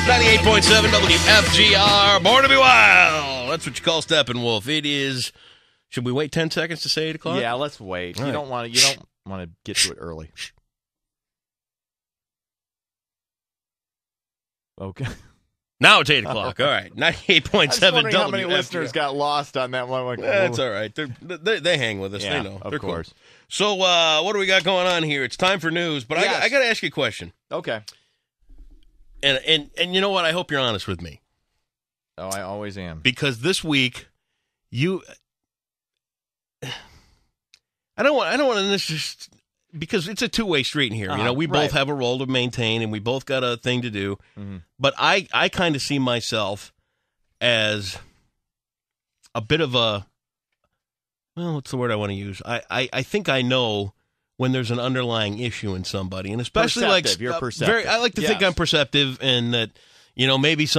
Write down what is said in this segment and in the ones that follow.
98.7 WFGR, Born to be Wild. That's what you call Steppenwolf. It is. Should we wait 10 seconds to say 8 o'clock? Yeah, let's wait. All You right. don't want to get to it early. Okay. Now it's 8 o'clock. All right. 98.7 I was wondering how many WFGR. listeners got lost on that one. Like, That's all right. They hang with us. Yeah, they know. of They're cool. course. So what do we got going on here? It's time for news, but Yes. I got to ask you a question. Okay. And you know what? I hope you're honest with me. Oh, I always am. Because this week, I don't want to this just because it's a two-way street in here. You know, we both have a role to maintain, and we both got a thing to do. Mm-hmm. But I kind of see myself as a bit of a, well, what's the word I want to use? I think I know when there's an underlying issue in somebody, and especially perceptive. You're perceptive. I like to think I'm perceptive, and that maybe has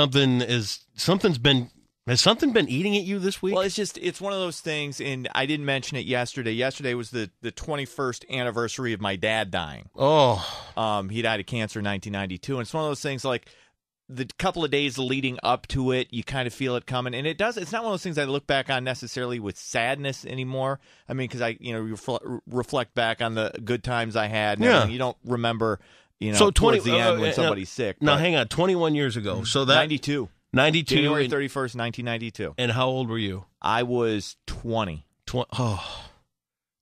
something been eating at you this week? Well, it's one of those things, and I didn't mention it yesterday. Yesterday was the 21st anniversary of my dad dying. Oh. He died of cancer in 1992, and it's one of those things like the couple of days leading up to it, you kind of feel it coming, and it's not one of those things I look back on necessarily with sadness anymore. I mean, because reflect back on the good times I had, and everything. You don't remember, so towards the end when somebody's sick. Now, hang on, 21 years ago. So that 92. January 31st, 1992. And how old were you? I was 20. Oh.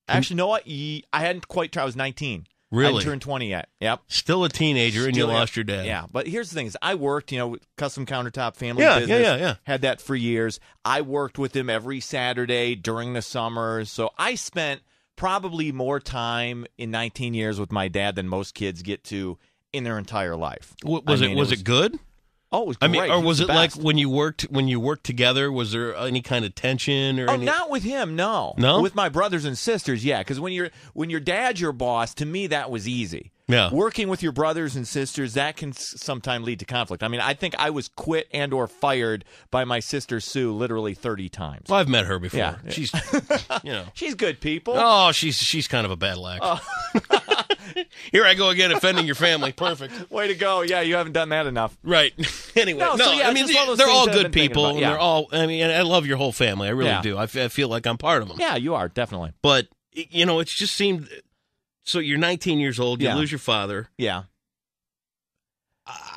Actually, you know what? I hadn't quite tried. I was 19. Really? I hadn't turned 20 yet. Yep. Still a teenager, and you lost your dad. Yeah, but here's the thing: is I worked, custom countertop family business. Yeah. Had that for years. I worked with him every Saturday during the summers, so I spent probably more time in 19 years with my dad than most kids get to in their entire life. Was it good? Oh, it was great. I mean, or was it like when you worked together? Was there any kind of tension or? Not with him. No. With my brothers and sisters, yeah. Because when your dad's your boss, to me that was easy. Yeah. Working with your brothers and sisters, that can sometimes lead to conflict. I mean, I think I was quit and or fired by my sister Sue literally 30 times. Well, I've met her before. Yeah. She's, she's good people. Oh, she's kind of a battle axe. Here I go again, offending your family. Perfect. Way to go. Yeah, you haven't done that enough. Right. Anyway, I mean, they're all good people. And they're all, I love your whole family. I really do. I feel like I'm part of them. Yeah, you are, definitely. But, it just seemed, so you're 19 years old, you lose your father. Yeah.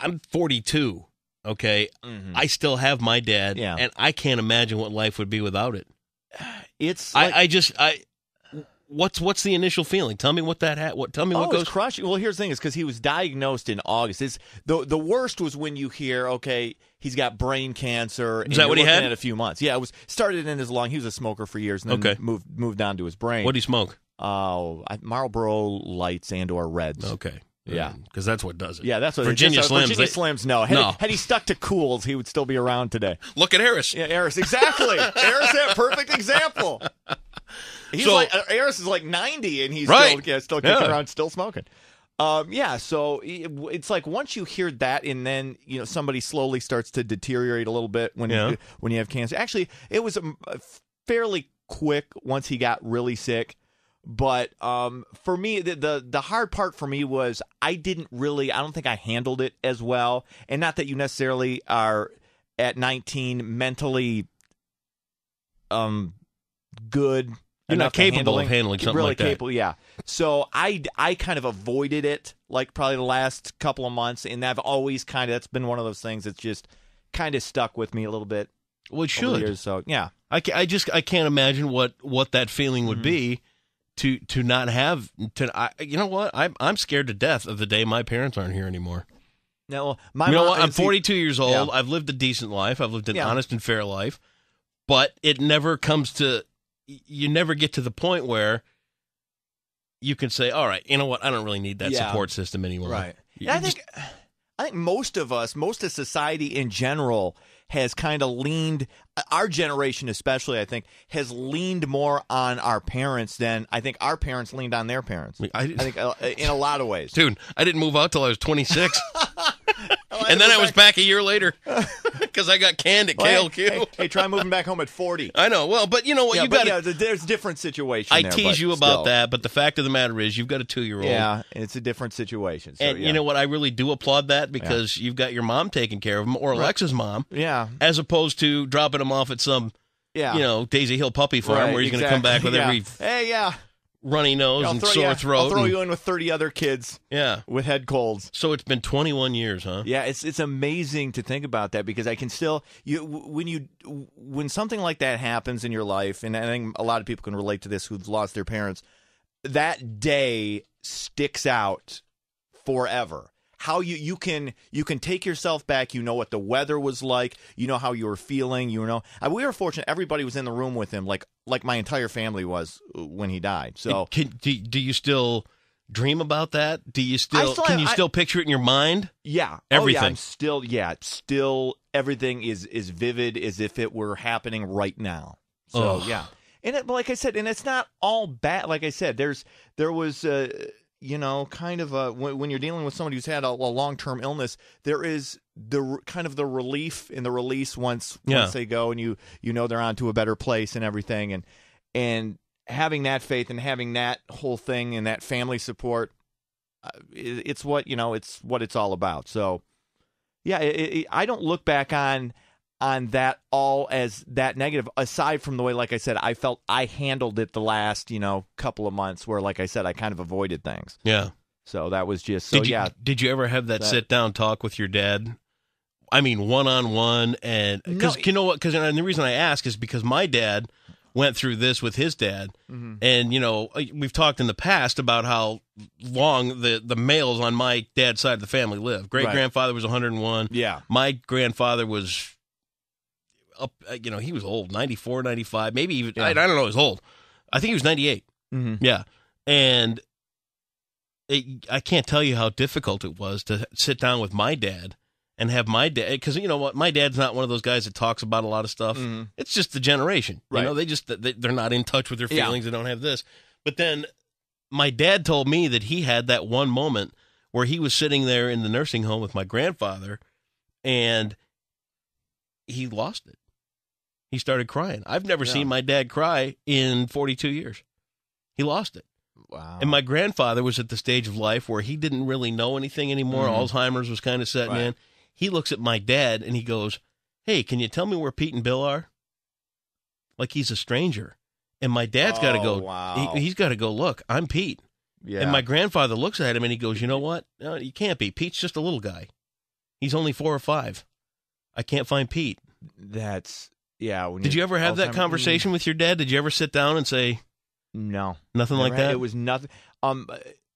I'm 42, okay? Mm-hmm. I still have my dad, and I can't imagine what life would be without it. It's like, What's the initial feeling? Tell me what that tell me what goes. It's crushing. Well, here's the thing: is because he was diagnosed in August. The worst was when you hear, okay, he's got brain cancer. Is that what he had? In a few months. Yeah, it was started in his lung. He was a smoker for years, and then moved on to his brain. What did he smoke? Marlboro Lights and/or Reds. Okay. Yeah, because that's what does it. Yeah, that's what Virginia Slims. Virginia Slims. No. Had he stuck to Cools, he would still be around today. Look at Harris. Yeah, Harris. Exactly. Harris, that perfect example. Harris is like 90, and he's still kicking around, still smoking. So it's like once you hear that, and then somebody slowly starts to deteriorate a little bit when you have cancer. Actually, it was fairly quick once he got really sick. But for me, the hard part for me was I don't think I handled it as well. And not that you necessarily are at 19 mentally good. You're not capable of handling something really like that. Capable, yeah. So I kind of avoided it like probably the last couple of months, and I've always that's been one of those things that's just kind of stuck with me a little bit. Well, it should. Years, so yeah. I can't imagine what that feeling would be to not have you know what? I'm scared to death of the day my parents aren't here anymore. No, I'm 42 years old. Yeah. I've lived a decent life. I've lived an honest and fair life, but it never comes to. You never get to the point where you can say, all right, you know what? I don't really need that support system anymore. Right. I think most of society in general has kind of leaned, our generation especially, I think, has leaned more on our parents than I think our parents leaned on their parents. I think in a lot of ways. Dude, I didn't move out till I was 26. And then I was back a year later because because I got canned at KLQ. Hey, try moving back home at 40. I know. Well, but you know what? Yeah, you got. Yeah, there's different situations. I tease you about that, but the fact of the matter is, you've got a 2-year-old. Yeah, it's a different situation. So, and you know what? I really do applaud that because you've got your mom taking care of him, or Alexa's mom. Yeah. As opposed to dropping him off at some, Daisy Hill puppy farm where he's going to come back with every. Runny nose and sore throat. I'll throw you in with 30 other kids. Yeah, with head colds. So it's been 21 years, huh? Yeah, it's amazing to think about that because I can still when something like that happens in your life, and I think a lot of people can relate to this who've lost their parents. That day sticks out forever. How you can take yourself back. You know what the weather was like. You know how you were feeling. We were fortunate. Everybody was in the room with him, like my entire family was when he died. So do you still dream about that? Do you still can you still picture it in your mind? Yeah, everything. I'm still still everything is vivid as if it were happening right now. So and like I said, and it's not all bad. Like I said, there was. Kind of when you're dealing with somebody who's had a long-term illness, there is the kind of the relief and the release once they go and you know they're on to a better place and everything, and having that faith and having that whole thing and that family support, it's what it's all about. So I don't look back on that all as that negative, aside from the way, like I said, I felt I handled it the last, couple of months where, like I said, I kind of avoided things. Yeah. So that was just, Did you ever have that sit-down talk with your dad? I mean, one-on-one, and because you know what? And the reason I ask is because my dad went through this with his dad, and we've talked in the past about how long the males on my dad's side of the family live. Great-grandfather was 101. Yeah. My grandfather was up, he was old, 94, 95, maybe even, I don't know, he was old. I think he was 98. Mm-hmm. Yeah. And I can't tell you how difficult it was to sit down with my dad and have my dad, because you know what, my dad's not one of those guys that talks about a lot of stuff. Mm-hmm. It's just the generation. Right. They're not in touch with their feelings. They don't have this. But then my dad told me that he had that one moment where he was sitting there in the nursing home with my grandfather and he lost it. He started crying. I've never seen my dad cry in 42 years. He lost it. Wow. And my grandfather was at the stage of life where he didn't really know anything anymore. Mm-hmm. Alzheimer's was kind of setting in. He looks at my dad and he goes, "Hey, can you tell me where Pete and Bill are?" Like he's a stranger. And my dad's got to go. Wow. He's got to go, "Look, I'm Pete." Yeah. And my grandfather looks at him and he goes, "You know what? No, you can't be. Pete's just a little guy. He's only 4 or 5. I can't find Pete." Did you ever have that conversation with your dad? Did you ever sit down and say, no, nothing like that? It was nothing.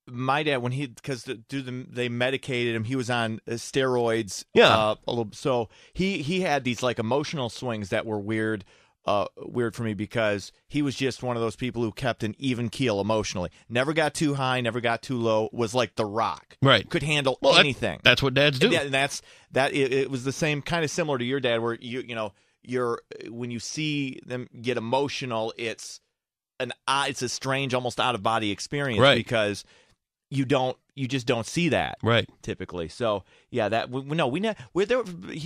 My dad, because they medicated him, he was on steroids. Yeah. So he had these like emotional swings that were weird for me because he was just one of those people who kept an even keel emotionally. Never got too high, never got too low. Was like The Rock. Right. Could handle anything. That's what dads do. And it was the same kind of similar to your dad, where when you see them get emotional, it's a strange, almost out of body experience, right? Because you just don't see that, right? Typically, so he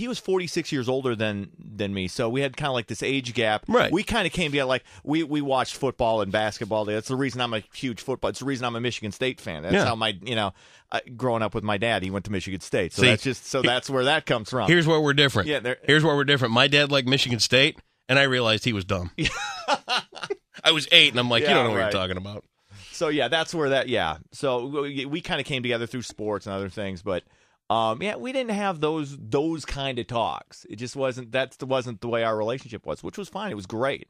was 46 years older than me, so we had kind of like this age gap, right? We kind of came together, like we watched football and basketball. That's the reason I'm a huge football. It's the reason I'm a Michigan State fan. That's how my growing up with my dad, he went to Michigan State, so that's where that comes from. Here's where we're different. Here's where we're different. My dad liked Michigan State, and I realized he was dumb. I was 8, and I'm like, you don't know what you're talking about. So, that's where So, we kind of came together through sports and other things. But, we didn't have those kind of talks. It just wasn't the way our relationship was, which was fine. It was great.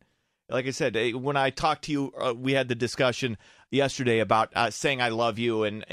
Like I said, when I talked to you, we had the discussion yesterday about saying I love you. And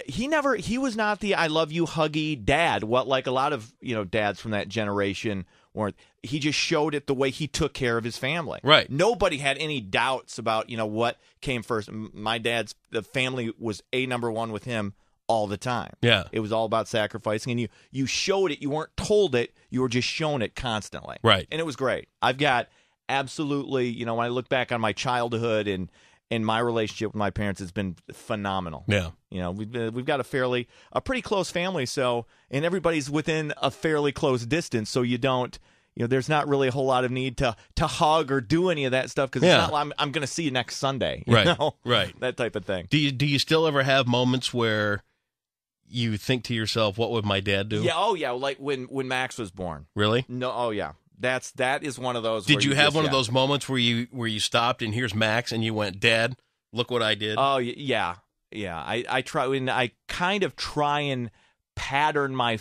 he was not the I love you huggy dad. What, like a lot of, dads from that generation weren't. He just showed it the way he took care of his family. Right. Nobody had any doubts about, what came first. The family was number one with him all the time. Yeah. It was all about sacrificing, and you showed it. You weren't told it. You were just shown it constantly. Right. And it was great. I've got absolutely, when I look back on my childhood and And my relationship with my parents has been phenomenal. Yeah. You know, we've got a pretty close family, and everybody's within a fairly close distance, so you don't, there's not really a whole lot of need to hug or do any of that stuff, because it's not like I'm going to see you next Sunday, right, that type of thing. Do you still ever have moments where you think to yourself, what would my dad do? Yeah, like when Max was born. Really? No, oh yeah. That is one of those. Did you have one of those moments where you stopped and here's Max and you went, Dad, look what I did? Oh yeah. I try, and I kind of try and pattern my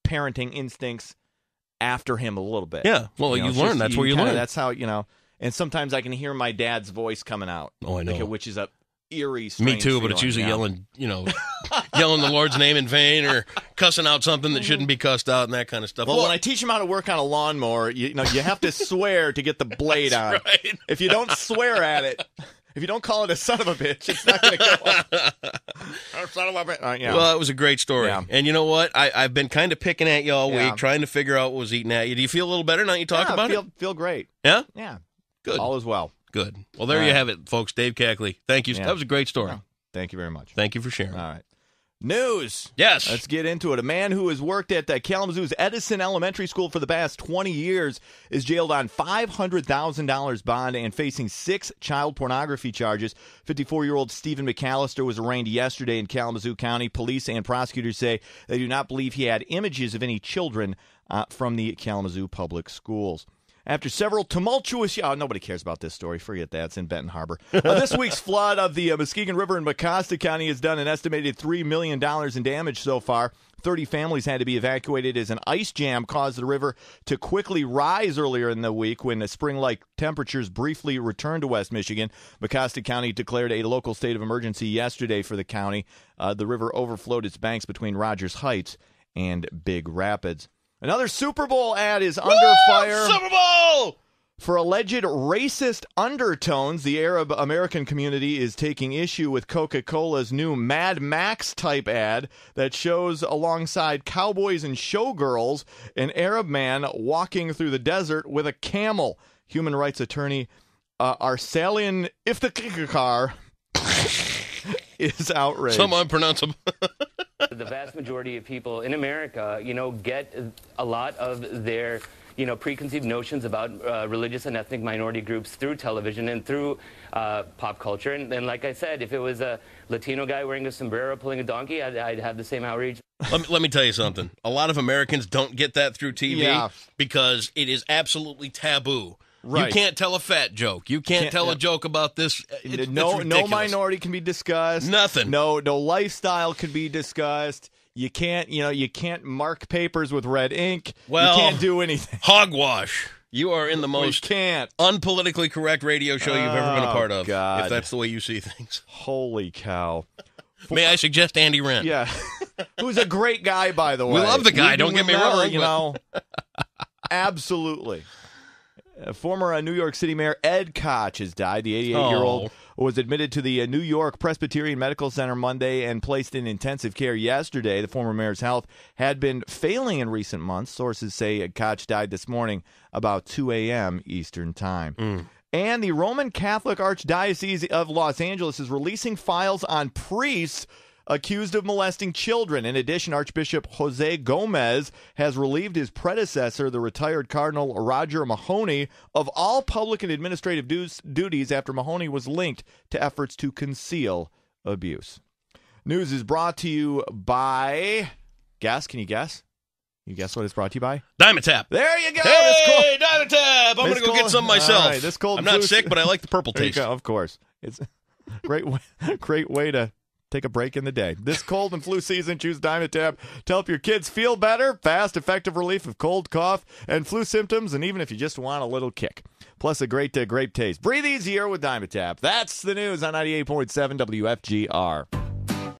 parenting instincts after him a little bit. Yeah. Well, you learn. That's where you learn. That's how And sometimes I can hear my dad's voice coming out. Oh, I know. Which is a eerie, Me too, but it's usually yelling, yelling the Lord's name in vain or cussing out something that shouldn't be cussed out and that kind of stuff. Well, when I teach him how to work on a lawnmower, you have to swear to get the blade on. Right. If you don't swear at it, if you don't call it a son of a bitch, it's not going to go. Son of a bitch. Well, it was a great story. Yeah. And you know what? I've been kind of picking at you all week, trying to figure out what was eating at you. Do you feel a little better now you talk about it? Feel great. Yeah? Yeah. Good. All is well. Good. Well, there you have it, folks. Dave Cackley. Thank you. Yeah. That was a great story. Yeah. Thank you very much. Thank you for sharing. All right. News. Yes. Let's get into it. A man who has worked at Kalamazoo's Edison Elementary School for the past 20 years is jailed on $500,000 bond and facing 6 child pornography charges. 54-year-old Stephen McAllister was arraigned yesterday in Kalamazoo County. Police and prosecutors say they do not believe he had images of any children from the Kalamazoo Public Schools. After several tumultuous... nobody cares about this story. Forget that. It's in Benton Harbor. This week's flood of the Muskegon River in Mecosta County has done an estimated $3 million in damage so far. 30 families had to be evacuated as an ice jam caused the river to quickly rise earlier in the week when the spring-like temperatures briefly returned to West Michigan. Mecosta County declared a local state of emergency yesterday for the county. The river overflowed its banks between Rogers Heights and Big Rapids. Another Super Bowl ad is under fire. Super Bowl! For alleged racist undertones, the Arab American community is taking issue with Coca-Cola's new Mad Max-type ad that shows alongside cowboys and showgirls an Arab man walking through the desert with a camel. Human rights attorney Arsalan Iftikhar is outraged. Some unpronounceable. The vast majority of people in America, get a lot of their, preconceived notions about religious and ethnic minority groups through television and through pop culture. And like I said, if it was a Latino guy wearing a sombrero pulling a donkey, I'd have the same outrage. Let me tell you something. A lot of Americans don't get that through TV because it is absolutely taboo. Right. You can't tell a fat joke. You can't tell a joke about this. No minority can be discussed. Nothing. No lifestyle can be discussed. You can't, you can't mark papers with red ink. Well, you can't do anything. Hogwash. You are in the most unpolitically correct radio show you've ever been a part of. God. If that's the way you see things. Holy cow. May I suggest Andy Rent? Yeah. Who's a great guy, by the way. We love the guy. Don't get me wrong. Absolutely. Former New York City Mayor Ed Koch has died. The 88-year-old was admitted to the New York Presbyterian Medical Center Monday and placed in intensive care yesterday. The former mayor's health had been failing in recent months. Sources say Koch died this morning about 2 a.m. Eastern Time. And the Roman Catholic Archdiocese of Los Angeles is releasing files on priests accused of molesting children. In addition, Archbishop Jose Gomez has relieved his predecessor, the retired Cardinal Roger Mahony, of all public and administrative duties after Mahony was linked to efforts to conceal abuse. News is brought to you by... Can you guess? You guess what it's brought to you by? Dimetapp. There you go. Hey, Dimetapp. I'm going to go get some myself. All right, I'm not sick, but I like the purple taste. Of course. It's a great way to take a break in the day. This cold and flu season, choose Dimetapp to help your kids feel better. Fast, effective relief of cold, cough, and flu symptoms, and even if you just want a little kick. Plus a great grape taste. Breathe easier with Dimetapp. That's the news on 98.7 WFGR.